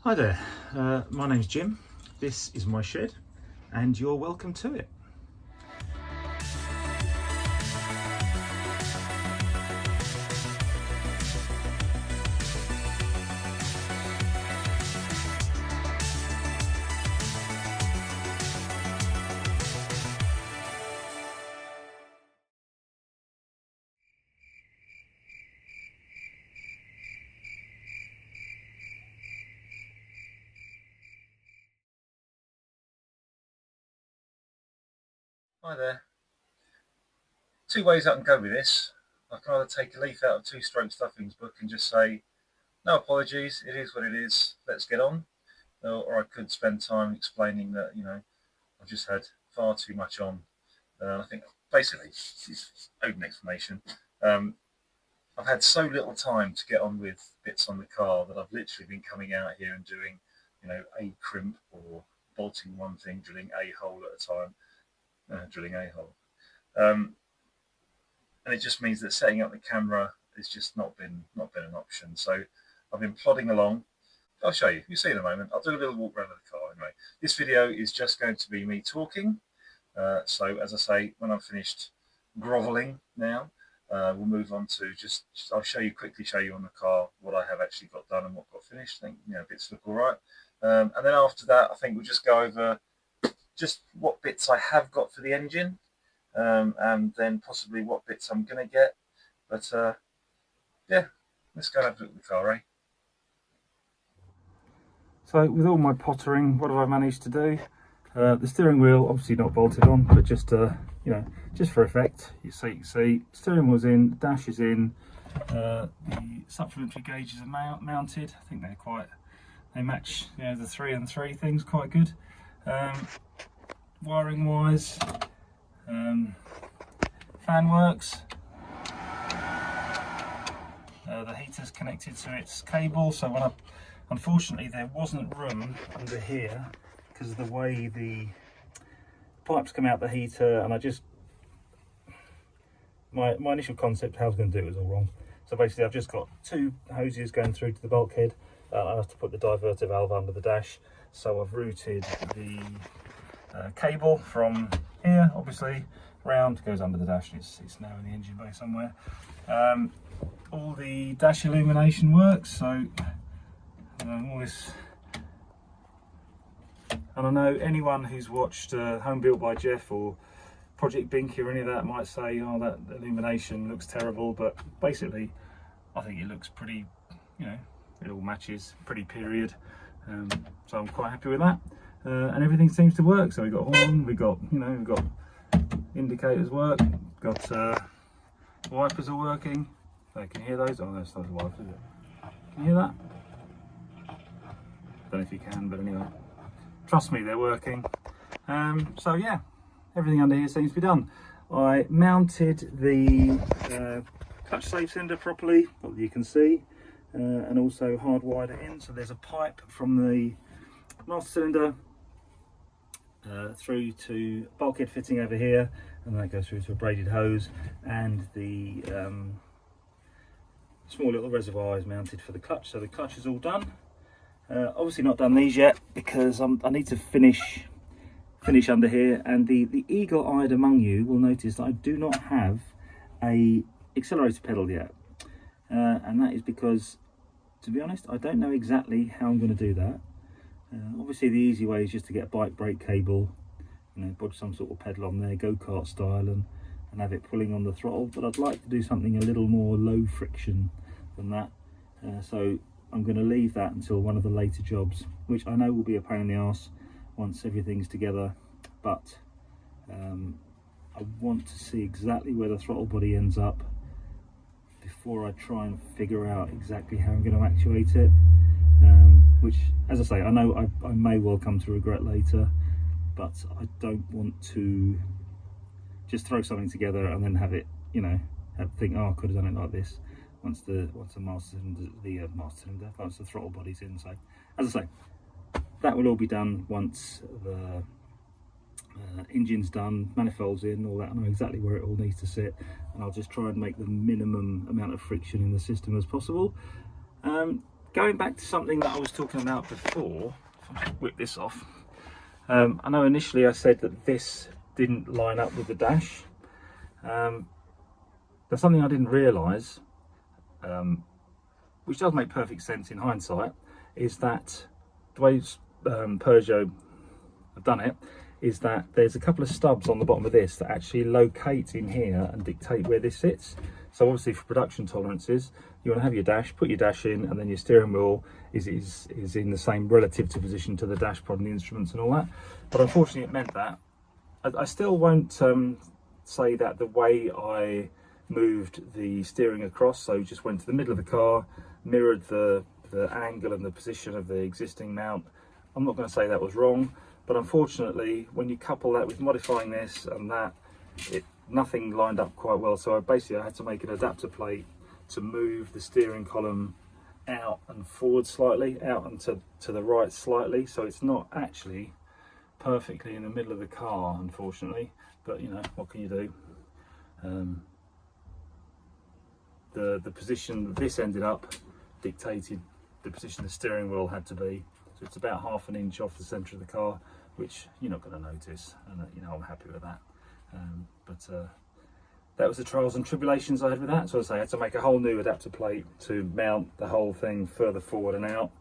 Hi there, my name's Jim, this is my shed and you're welcome to it. Hi there. Two ways I can go with this. I can either take a leaf out of Two Stroke Stuffing's book and just say, no apologies, it is what it is, let's get on. Or I could spend time explaining that, I've just had far too much on. I think basically, it's open explanation. I've had so little time to get on with bits on the car that I've literally been coming out here and doing, a crimp or bolting one thing, drilling a hole at a time, drilling a hole. And it just means that setting up the camera has just not been an option. So I've been plodding along. I'll show you. You'll see in a moment. I'll do a little walk around the car anyway. This video is just going to be me talking. So as I say, when I'm finished groveling now, we'll move on to I'll quickly show you on the car what I have actually got done and what got finished. I think bits look all right. And then after that, I think we'll just go over just what bits I have got for the engine. And then possibly what bits I'm going to get. But yeah, let's go and have a look at the car, eh? So with all my pottering, what have I managed to do? The steering wheel obviously not bolted on, but just just for effect. You see, steering wheel's in, dash is in. The supplementary gauges are mounted. I think they match the 3 and 3 things quite good. Wiring wise. Fan works. The heater's connected to its cable, so unfortunately there wasn't room under here because of the way the pipes come out the heater, and my initial concept how I was going to do it was all wrong. So basically I've just got 2 hoses going through to the bulkhead. I have to put the diverter valve under the dash, so I've routed the cable from here, obviously, round, goes under the dash, and it's now in the engine bay somewhere. All the dash illumination works, so all this, and I know anyone who's watched Home Built by Jeff or Project Binky or any of that might say, oh, that illumination looks terrible, but basically I think it looks pretty, it all matches, pretty period. So I'm quite happy with that. And everything seems to work. So we've got horn, we've got indicators work, got wipers are working. So can you hear those? Oh, that's not the wipers, is it? Can you hear that? Don't know if you can, but anyway, trust me, they're working. So yeah, everything under here seems to be done. I mounted the clutch save cylinder properly, what you can see, and also hardwired it in. So there's a pipe from the master cylinder through to bulkhead fitting over here, and that goes through to a braided hose, and the small little reservoir is mounted for the clutch. So the clutch is all done. Obviously not done these yet because I need to finish under here, and the eagle-eyed among you will notice that I do not have a accelerator pedal yet, and that is because, to be honest, I don't know exactly how I'm going to do that. Obviously the easy way is just to get a bike brake cable, put some sort of pedal on there, go-kart style, and have it pulling on the throttle, but I'd like to do something a little more low friction than that. So I'm going to leave that until one of the later jobs, which I know will be a pain in the arse once everything's together, but I want to see exactly where the throttle body ends up before I try and figure out exactly how I'm going to actuate it. Which, as I say, I know I may well come to regret later, but I don't want to just throw something together and then have it, think, oh, I could have done it like this once the throttle body's in. So, as I say, that will all be done once the engine's done, manifolds in, all that. I know exactly where it all needs to sit, and I'll just try and make the minimum amount of friction in the system as possible. going back to something that I was talking about before, if I just whip this off. I know initially I said that this didn't line up with the dash. There's something I didn't realise, which does make perfect sense in hindsight, is that the way Peugeot have done it is that there's a couple of stubs on the bottom of this that actually locate in here and dictate where this sits. So obviously for production tolerances, you want to have your dash, put your dash in, and then your steering wheel is in the same relative to position to the dashboard and the instruments and all that. But unfortunately it meant that. I still won't say that the way I moved the steering across, so just went to the middle of the car, mirrored the angle and the position of the existing mount, I'm not going to say that was wrong. But unfortunately, when you couple that with modifying this and that, nothing lined up quite well. So I had to make an adapter plate to move the steering column out and forward slightly, out and to the right slightly. So it's not actually perfectly in the middle of the car, unfortunately. But you know, what can you do? The position that this ended up dictated the position the steering wheel had to be. So it's about ½ an inch off the centre of the car, which you're not going to notice, and you know, I'm happy with that. But that was the trials and tribulations I had with that. So as I say, I had to make a whole new adapter plate to mount the whole thing further forward and out.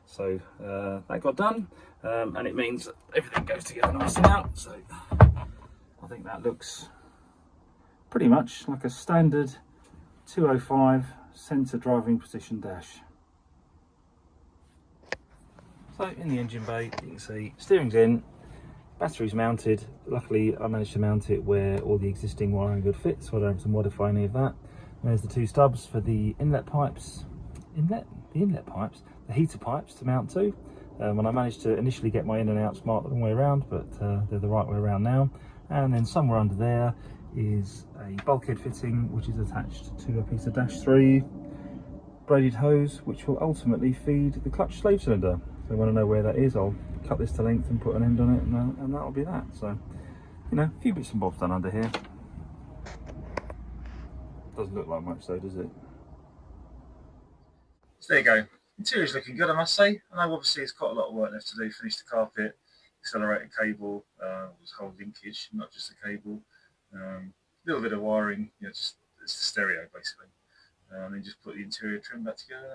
So that got done, and it means that everything goes together nicely now. So I think that looks pretty much like a standard 205 centre driving position dash. So in the engine bay, you can see steering's in, battery's mounted. Luckily I managed to mount it where all the existing wiring would fit, so I don't have to modify any of that. There's the two stubs for the inlet pipes, the heater pipes to mount to. And I managed to initially get my in and outs marked the wrong way around, but they're the right way around now. And then somewhere under there is a bulkhead fitting which is attached to a piece of dash 3 braided hose, which will ultimately feed the clutch slave cylinder. So I want to know where that is, I'll cut this to length and put an end on it, and that'll be that. So, you know, a few bits and bobs done under here. Doesn't look like much though, does it? So there you go. Interior's looking good, I must say. I know obviously it's got a lot of work left to do. Finish the carpet, accelerator cable, was whole linkage, not just the cable. A little bit of wiring, you know, just it's the stereo basically. And then just put the interior trim back together.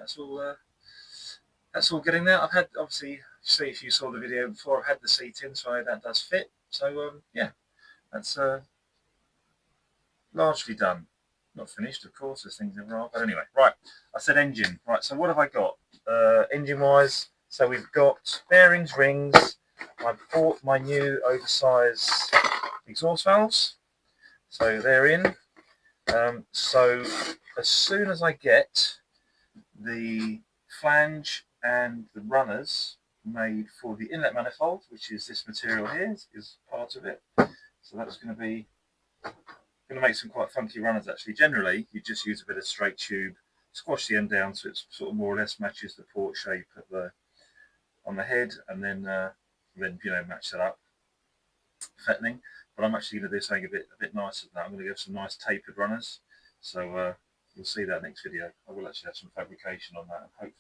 That's all getting there. I've had, obviously, see if you saw the video before, I've had the seat in, so that does fit. So yeah, that's largely done. Not finished, of course, there's things never are. But anyway, right, I said engine. Right, so what have I got? Engine-wise, so we've got bearings, rings. I bought my new oversized exhaust valves. So they're in. So as soon as I get the flange and the runners made for the inlet manifold, which is this material here, is part of it. So that's going to make some quite funky runners actually. Generally, you just use a bit of straight tube, squash the end down so it sort of more or less matches the port shape on the head, and then you know, match that up, fattening. But I'm actually going to do something a bit nicer than that. I'm going to give some nice tapered runners. So you'll see that next video. I will actually have some fabrication on that, and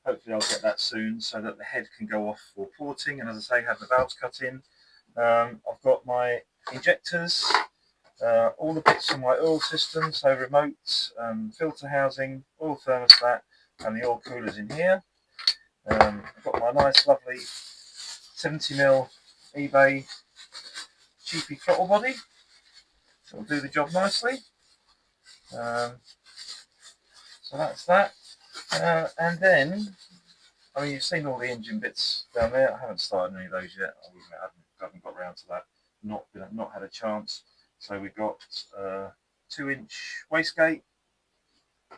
hopefully I'll get that soon so that the head can go off for porting, and as I say, have the valves cut in. I've got my injectors, all the bits from my oil system, so remote, filter housing, oil thermostat, and the oil coolers in here. I've got my nice lovely 70mm eBay cheapy throttle body. It'll do the job nicely. So that's that. And then, I mean, you've seen all the engine bits down there. I haven't started any of those yet. I haven't got around to that. Not had a chance. So we've got 2-inch wastegate,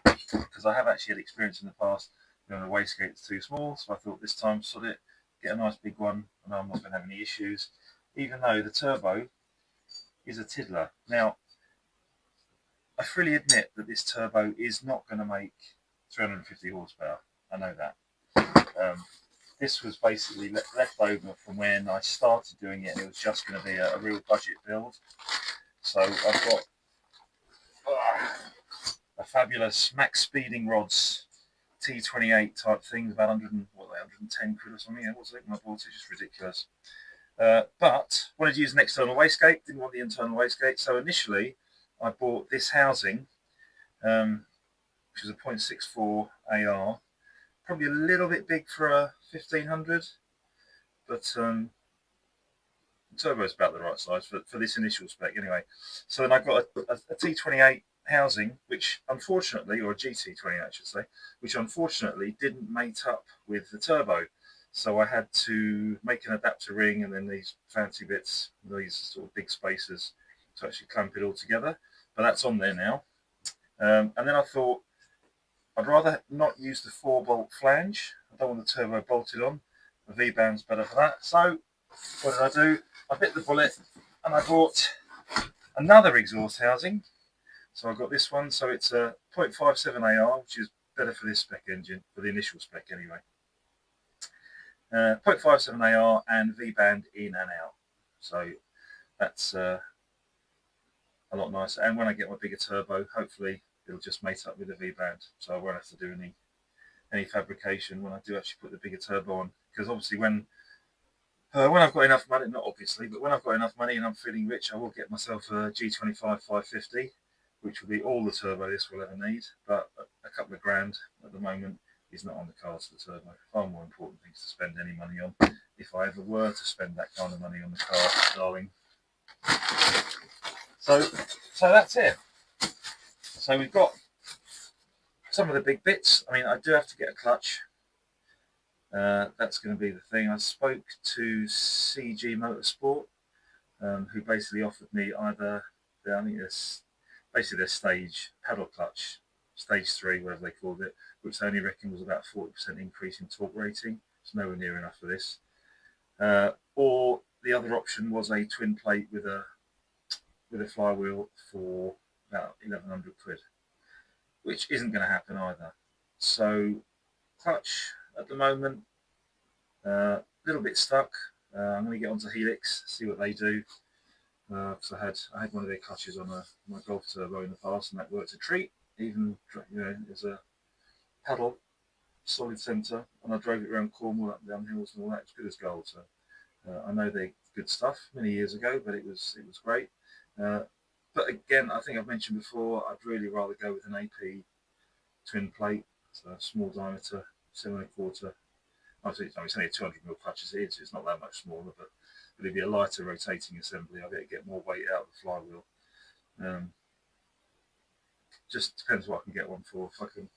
because I have actually had experience in the past when the wastegate's too small. So I thought this time, sod it, get a nice big one, and I'm not going to have any issues. Even though the turbo is a tiddler. Now, I freely admit that this turbo is not going to make 350 horsepower. I know that. This was basically left over from when I started doing it, and it was just going to be a real budget build. So I've got a fabulous max speeding rods T28 type things, about 110 quid or something. It was, when I bought it, just ridiculous. But wanted to use an external wastegate, didn't want the internal wastegate. So initially, I bought this housing, which is a 0.64 AR, probably a little bit big for a 1500, but the turbo is about the right size for this initial spec anyway. So then I got a T28 housing, which unfortunately, or a GT28 I should say, which unfortunately didn't mate up with the turbo. So I had to make an adapter ring and then these fancy bits, these sort of big spacers to actually clamp it all together. But that's on there now. And then I thought I'd rather not use the 4-bolt flange. I don't want the turbo bolted on. The V-band's better for that. So what did I do? I bit the bullet and I bought another exhaust housing. So I got this one. So it's a 0.57 AR, which is better for this spec engine, for the initial spec anyway. 0.57 AR and V-band in and out. So that's a lot nicer. And when I get my bigger turbo, hopefully it'll just mate up with the V-band. So I won't have to do any fabrication when I do actually put the bigger turbo on. Because obviously when I've got enough money, not obviously, but when I've got enough money and I'm feeling rich, I will get myself a G25 550, which will be all the turbo this will ever need. But a couple of grand at the moment is not on the cards for the turbo. Far more important things to spend any money on, if I ever were to spend that kind of money on the car, darling. So that's it. So we've got some of the big bits. I mean, I do have to get a clutch. That's going to be the thing. I spoke to CG Motorsport, who basically offered me either, I think it's basically their stage paddle clutch, stage 3, whatever they called it, which they only reckon was about 40% increase in torque rating. It's nowhere near enough for this. Or the other option was a twin plate with a flywheel for about 1100 quid, which isn't going to happen either. So clutch at the moment, a little bit stuck. I'm going to get onto Helix, see what they do. Because I had one of their clutches on my Golf Turbo in the past, and that worked a treat. Even as a paddle, solid centre, and I drove it around Cornwall up and down hills and all that. It's good as gold. So I know they're good stuff. Many years ago, but it was great. But again, I think I've mentioned before, I'd really rather go with an AP twin plate, so a small diameter, 7.25. Obviously, it's only a 200mm clutch as it is, so it's not that much smaller, but it'd be a lighter rotating assembly. I'll get more weight out of the flywheel. Just depends what I can get one for. If I can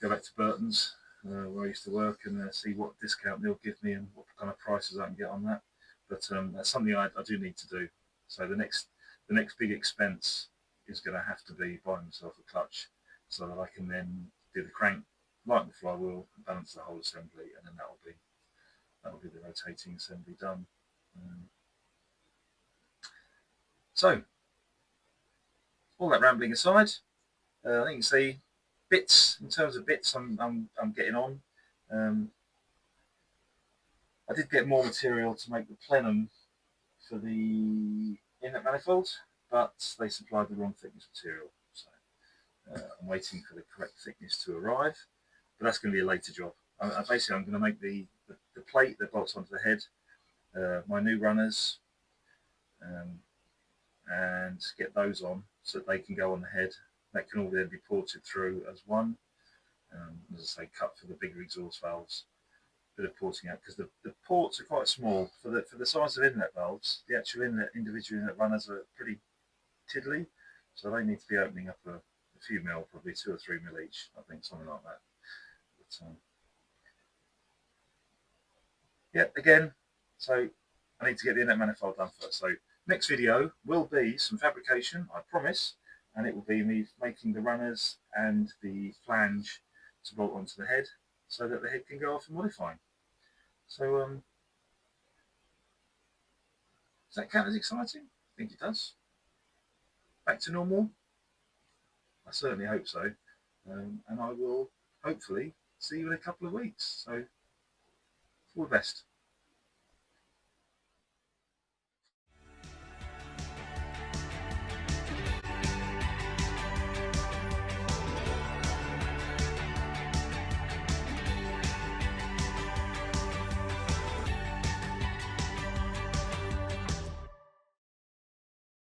go back to Burton's, where I used to work, and see what discount they'll give me and what kind of prices I can get on that. But that's something I do need to do. So the next big expense is going to have to be buying myself a clutch, so that I can then do the crank, lighten the flywheel, balance the whole assembly, and then that'll be the rotating assembly done. So all that rambling aside, I think you can see bits. In terms of bits, I'm getting on. I did get more material to make the plenum for the inlet manifold, but they supplied the wrong thickness material. So I'm waiting for the correct thickness to arrive, but that's going to be a later job. Basically, I'm going to make the plate that bolts onto the head, my new runners, and get those on so that they can go on the head. That can all then be ported through as one. As I say, cut for the bigger exhaust valves. Bit of porting out, because the ports are quite small for the size of inlet valves. The actual individual inlet runners are pretty tiddly, so they need to be opening up a few mil, probably 2 or 3 mil each. I think something like that. But, yeah, again, so I need to get the inlet manifold done first. So next video will be some fabrication, I promise, and it will be me making the runners and the flange to bolt onto the head, so that the head can go off and modifying. So does that count as exciting? I think it does. Back to normal? I certainly hope so. And I will hopefully see you in a couple of weeks. So all the best.